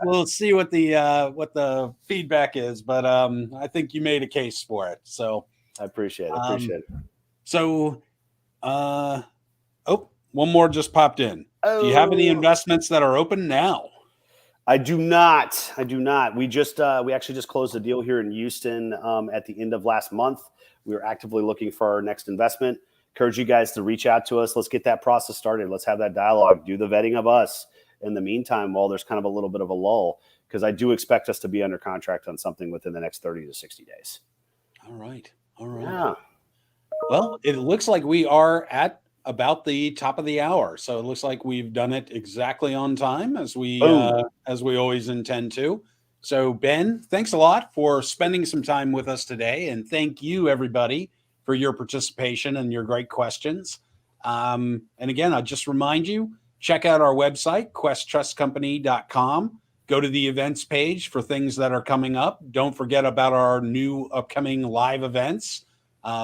We'll see what the feedback is, but I think you made a case for it. So I appreciate it. So, one more just popped in. Do you have any investments that are open now? I do not. We actually just closed a deal here in Houston at the end of last month. We were actively looking for our next investment. Encourage you guys to reach out to us. Let's get that process started. Let's have that dialogue. Do the vetting of us in the meantime while there's kind of a little bit of a lull, because I do expect us to be under contract on something within the next 30 to 60 days. All right. Yeah. Well, it looks like we are at about the top of the hour. So it looks like we've done it exactly on time, as we always intend to. So Ben, thanks a lot for spending some time with us today. And thank you, everybody, for your participation and your great questions. And again, I'll just remind you, check out our website, questtrustcompany.com. Go to the events page for things that are coming up. Don't forget about our new upcoming live events.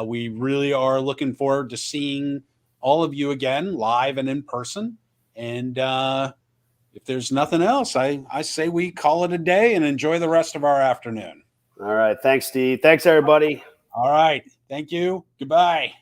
We really are looking forward to seeing all of you again, live and in person. And if there's nothing else, I say we call it a day and enjoy the rest of our afternoon. All right. Thanks, Steve. Thanks, everybody. All right. Thank you. Goodbye.